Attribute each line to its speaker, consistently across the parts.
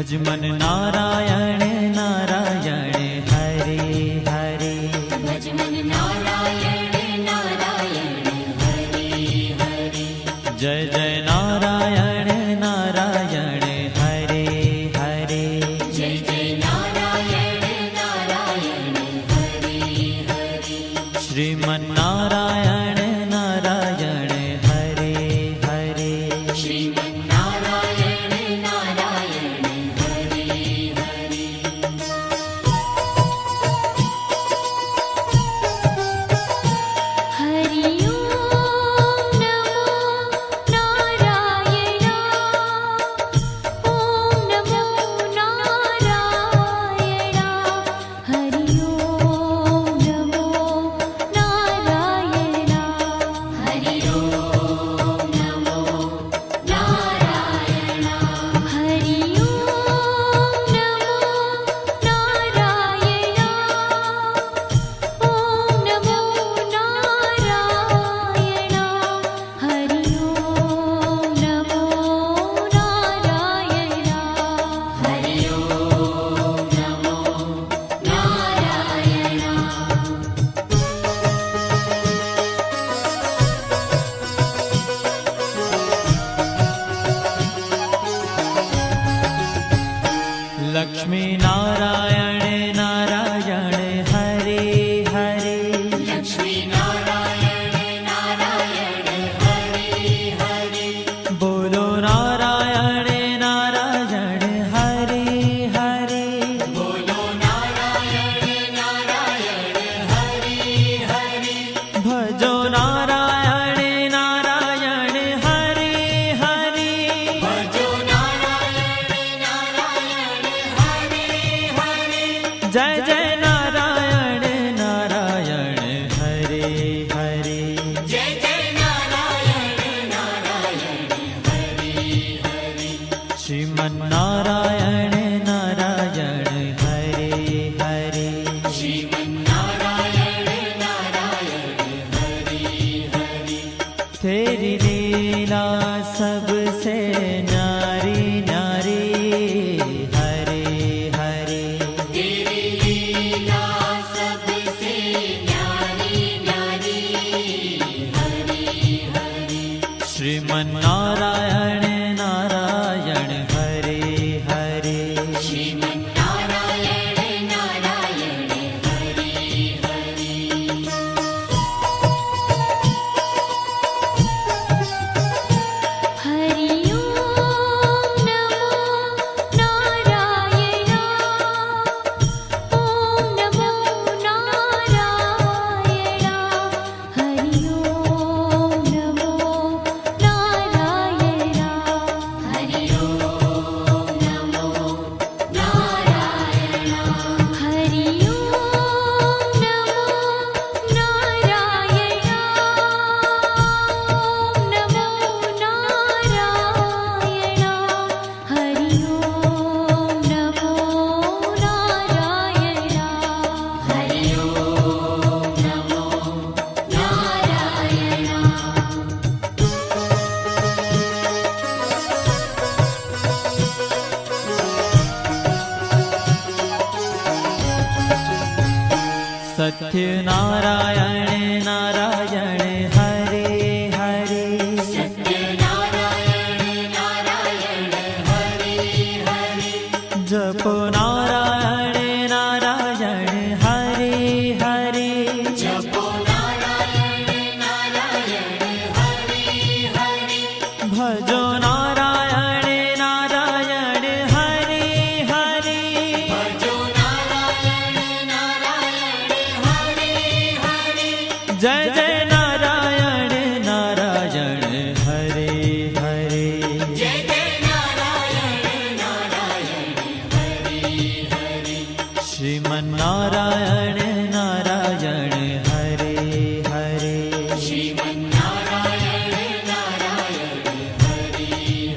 Speaker 1: भज मन नारायण नारायण हरे हरे।
Speaker 2: भज मन नारायण नारायण हरे हरे।
Speaker 1: जय जय नारायण नारायण हरे हरे।
Speaker 2: जय जय नारायण नारायण हरे हरे।
Speaker 1: श्रीमन नारायण नारायण हरे हरे।
Speaker 2: श्रीमन नारायण नारायण हरे हरे। हरि ओम नमो नारायण। ओम नमो नारायण। हरि ओम नमो नारायण। हरि ओम नमो नारायण। हरि ओम नमो नारायण। ओम नमो नारायण। हरि ओम नमो नारायण। हरि ओम नमो नारायण।
Speaker 1: लक्ष्मी नारायण नारायण हरे हरे।
Speaker 2: लक्ष्मी नारायण नारायण हरे हरे।
Speaker 1: बोलो नारायण नारायण हरे हरे।
Speaker 2: बोलो नारायण नारायण हरे हरे।
Speaker 1: भजो नारायण नारायण हरे हरे।
Speaker 2: भजो नारायण नारायण हरे हरे।
Speaker 1: जय जय नारायण नारायण हरे हरे।
Speaker 2: जय जय नारायण नारायण हरे हरे।
Speaker 1: श्रीमन नारायण नारायण हरे हरे।
Speaker 2: श्रीमन नारायण नारायण हरे हरे।
Speaker 1: तेरी लीला सबसे न्यारी न्यारी हरे हरे।
Speaker 2: तेरी लीला सबसे न्यारी न्यारी हरे हरे।
Speaker 1: श्रीमन नारायण नारायण हरे हरे।
Speaker 2: श्रीमन नारायण नारायण हरे हरे। हरि ओम नमो नारायण। ओम नमो नारायण। हरि ओम नमो नारायण। हरि ओम नमो नारायण। हरि ओम नमो नारायण। ओम नमो नारायण। हरि ओम नमो नारायण। हरि ओम नमो
Speaker 1: सत्य नारायण नारायण हरे हरे।
Speaker 2: सत्य नारायण नारायण हरे हरे।
Speaker 1: जपो नारायण नारायण हरे हरे।
Speaker 2: जपो नारायण नारायण हरे हरे।
Speaker 1: भजो नारायण नारायण हरे हरे।
Speaker 2: भजो नारायण नारायण हरे हरे।
Speaker 1: जय जय नारायण नारायण हरे हरे।
Speaker 2: जय जय नारायण नारायण हरे हरे।
Speaker 1: श्रीमन नारायण नारायण हरे हरे।
Speaker 2: श्रीमन नारायण नारायण हरे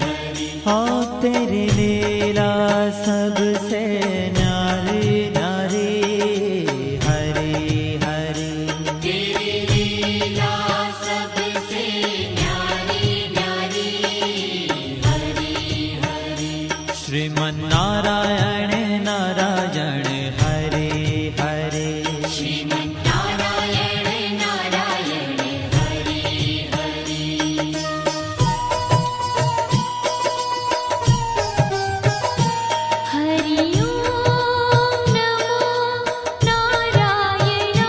Speaker 2: हरे।
Speaker 1: हाँ तेरी लीला सबसे न्यारी न्यारी हरे हरे।
Speaker 2: तेरी लीला सबसे न्यारी न्यारी हरे हरे।
Speaker 1: श्री श्रीमन्नारायण नारायण हरे हरे
Speaker 2: श्रीमन्नारायण नारायण हरि हरि
Speaker 3: हरि ओम नमो नारायण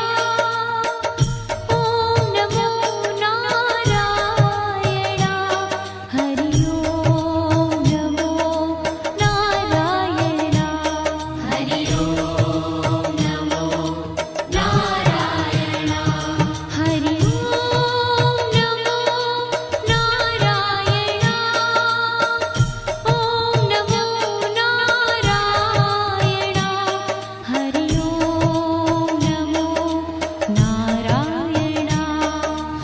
Speaker 3: ओम नमो नारायण हरि ओम नमो नारायण
Speaker 2: हरि ओम नमो नारायण
Speaker 3: हरि ओम नमो नारायण ओम नमो नारायण हरि ओम नमो नारायण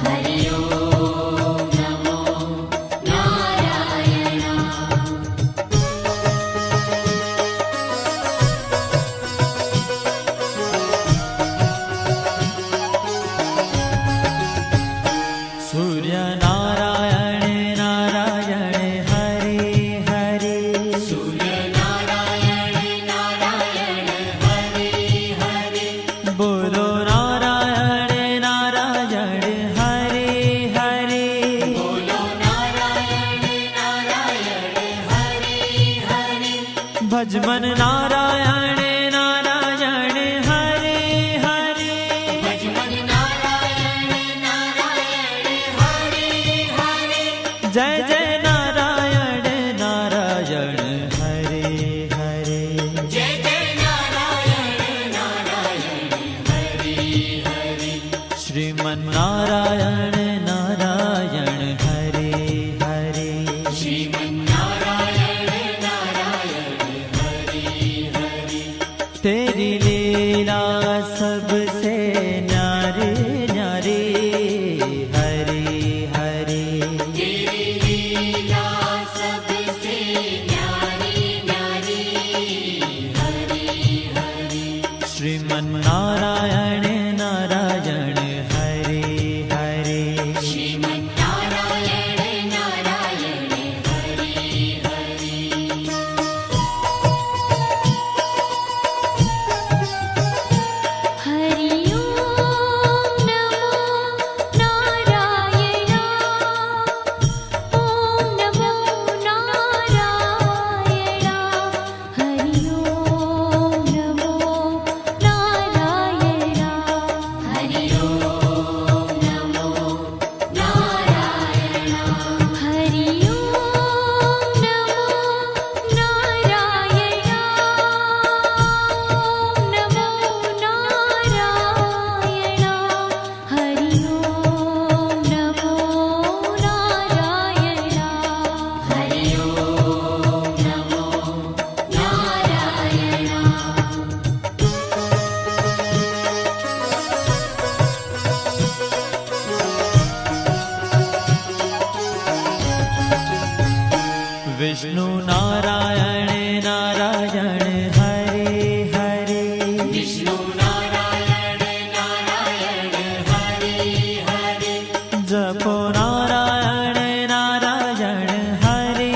Speaker 2: हरि ओम नमो नारायण
Speaker 1: सूर्य नारायण नारायण हरे हरे
Speaker 2: सूर्य नारायण नारायण हरि हरि
Speaker 1: बोलो नारायण नारायण हरे हरे
Speaker 2: बोलो नारायण नारायण हरि हरि
Speaker 1: भजमन नारायण नारायण हरे हरे
Speaker 2: भजमन नारायण नारायण हरि हरि
Speaker 1: जय जय नारायण नारायण हरे हरे
Speaker 2: जय जय नारायण नारायण हरि हरि
Speaker 1: श्रीमन्नारायण नारायण हरे हरे
Speaker 2: श्रीमन्नारायण नारायण हरि हरि
Speaker 1: तेरी लीला सबसे न्यारी न्यारी हरे हरे
Speaker 2: तेरी लीला सबसे न्यारी न्यारी हरि हरि
Speaker 1: श्रीमन्नारायण नारायण हरे हरे
Speaker 2: श्रीमन्नारायण नारायण हरि हरि
Speaker 3: हरि ओम नमो नारायण ओम नमो नारायण हरि ओम नमो नारायण
Speaker 2: हरि ओम नमो नारायण
Speaker 3: हरि ओम नमो नारायण ओम नमो नारायण हरि ओम नमो नारायण
Speaker 2: हरि ओम नमो नारायण
Speaker 1: विष्णु नारायण नारायण हरे हरे
Speaker 2: विष्णु नारायण नारायण हरि हरि
Speaker 1: जपो नारायण नारायण हरे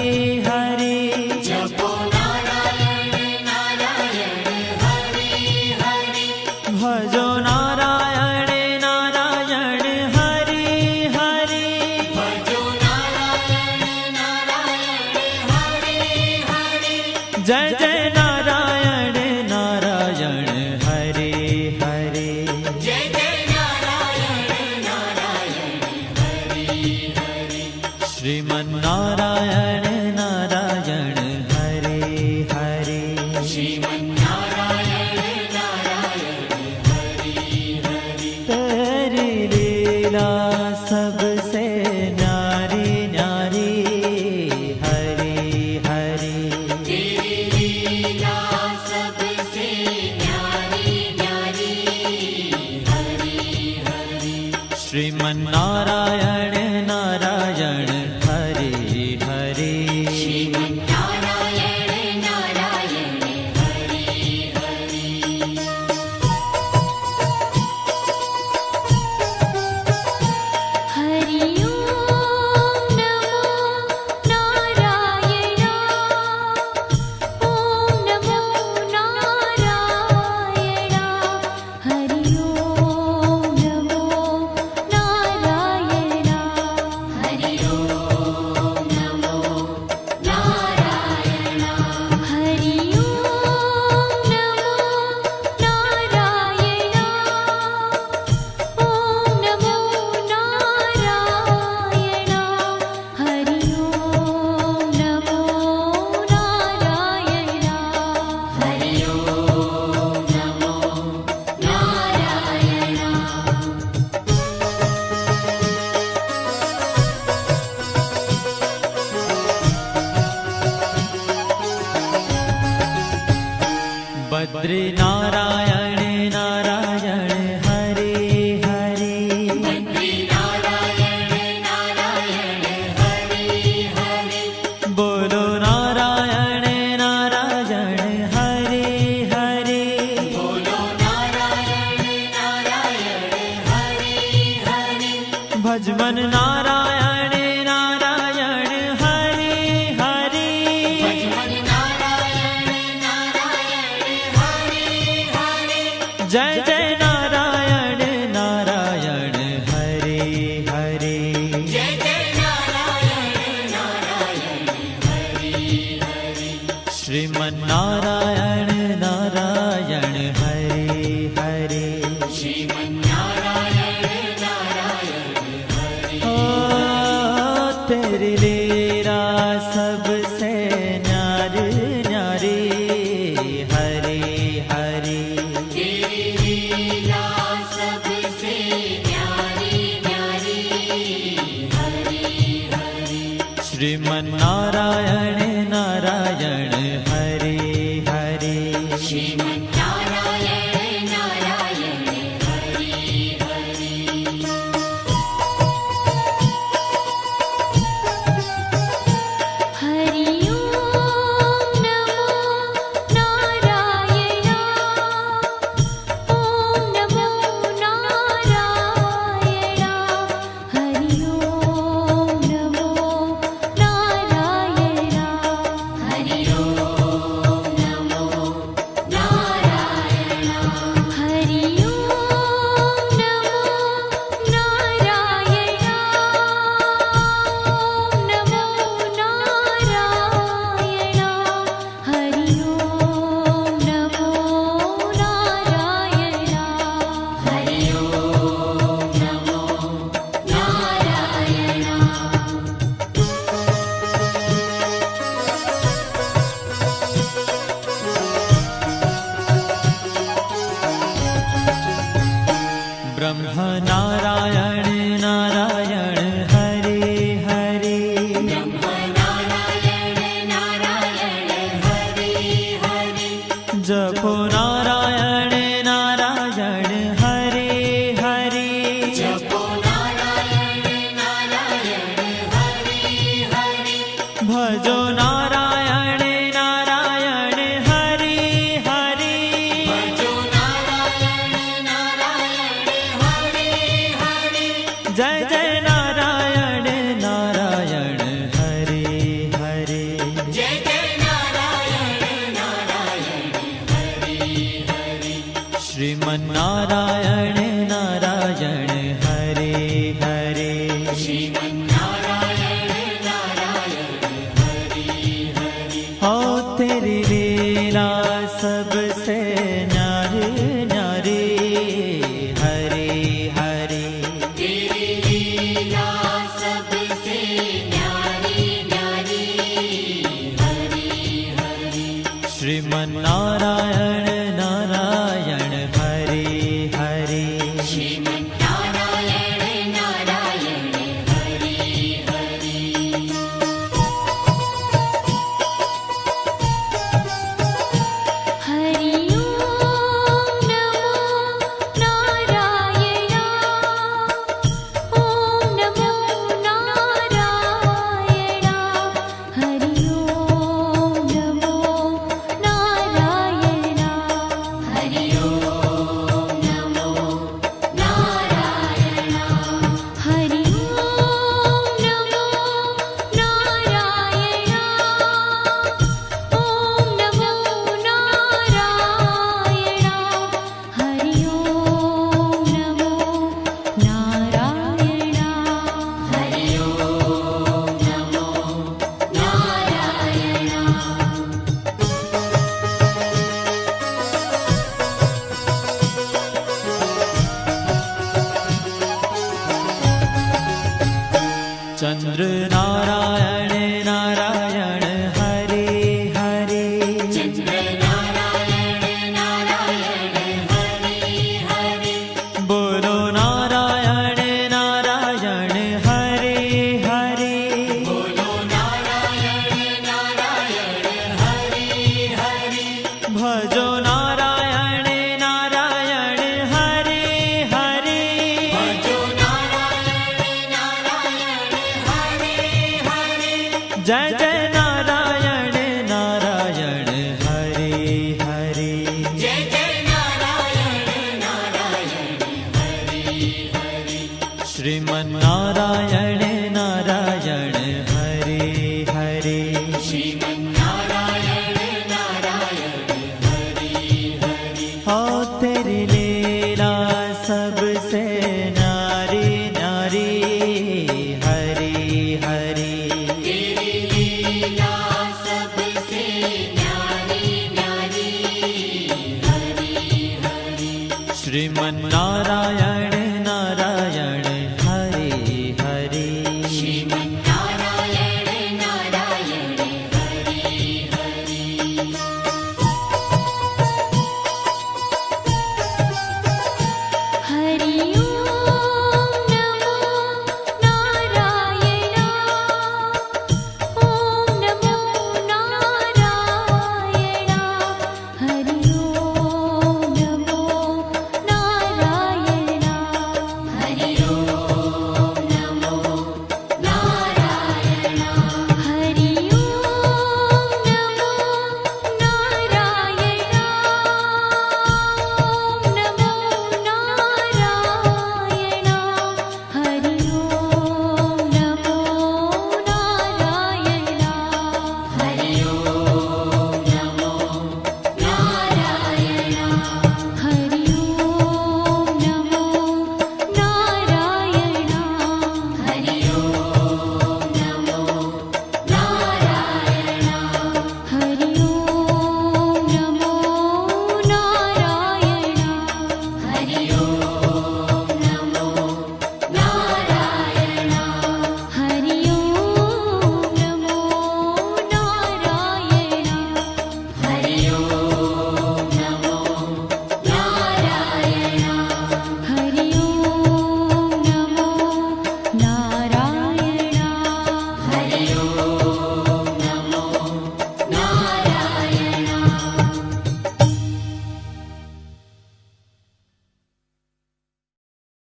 Speaker 1: हरे
Speaker 2: जपो नारायण नारायण हरि हरि
Speaker 1: भजो नारायण नारायण हरे हरे
Speaker 2: भजो नारायण नारायण हरि हरि
Speaker 1: जय जय नारायण नारायण हरे हरे
Speaker 2: जय जय नारायण नारायण हरि हरि
Speaker 1: श्रीमन्नारायण नारायण हरे हरे
Speaker 2: श्रीमन्नारायण नारायण हरि हरि
Speaker 1: तेरी लीला सबसे न्यारी न्यारी हरे हरे
Speaker 2: तेरी लीला सबसे न्यारी न्यारी हरि हरि
Speaker 1: श्रीमन्नारायण नारायण हरे हरे बद्री नारायण नारायण हरे हरे
Speaker 2: बद्री नारायण नारायण हरे हरे
Speaker 1: बोलो नारायण नारायण हरे हरे
Speaker 2: बोलो नारायण नारायण हरे हरे
Speaker 1: भजमन नारायण नारायण हरे हरे
Speaker 2: भजमन नारायण नारायण हरे हरे
Speaker 1: जय जय नारायण नारायण हरे हरे
Speaker 2: जय जय नारायण नारायण हरे हरे
Speaker 1: श्रीमन नारायण नारायण हरे हरे
Speaker 2: श्रीमन्नारायण नारायण हरे
Speaker 1: ओ तेरी लीला सबसे न्यारी न्यारी हरे हरे
Speaker 2: तेरी लीला सबसे न्यारी न्यारी हरे हरे
Speaker 1: श्रीमन नारायण नारायण हरे हरे
Speaker 2: श्रीमन्नारायण नारायण हरे हरे
Speaker 3: हरि ओम नमो नारायण ओम नमो नारायण हरि ओम नमो नारायण
Speaker 2: हरि ओम नमो नारायण
Speaker 3: हरि ओम नमो नारायण ओम नमो नारायण हरि ओम नमो नारायण
Speaker 2: हरि ओम नमो नारायण
Speaker 1: ब्रह्म नारायण नारायण हरे हरे
Speaker 2: ब्रह्म नारायण नारायण हरे हरे
Speaker 1: जपो नारायण नारायण हरे हरे
Speaker 2: जपो नारायण नारायण हरे हरे
Speaker 1: भजो नारायण नारायण हरे हरे
Speaker 2: भजो नारायण नारायण हरे हरे
Speaker 1: जय जय नारायण नारायण हरे हरे
Speaker 2: जय जय नारायण नारायण हरे हरे
Speaker 1: श्रीमन नारायण नारायण हरे हरे
Speaker 2: श्रीमन्नारायण नारायण हरे हरे
Speaker 1: हो तेरी लीला सबसे न्यारी न्यारी हरे हरे
Speaker 2: तेरी लीला सबसे न्यारी न्यारी हरे हरे
Speaker 1: श्रीमन नारायण नारायण हरे हरे
Speaker 2: श्रीमन्नारायण नारायण हरे हरे
Speaker 3: हरि ओम नमो नारायण ओम नमो नारायण हरि ओम नमो नारायण
Speaker 1: जय जय नारायण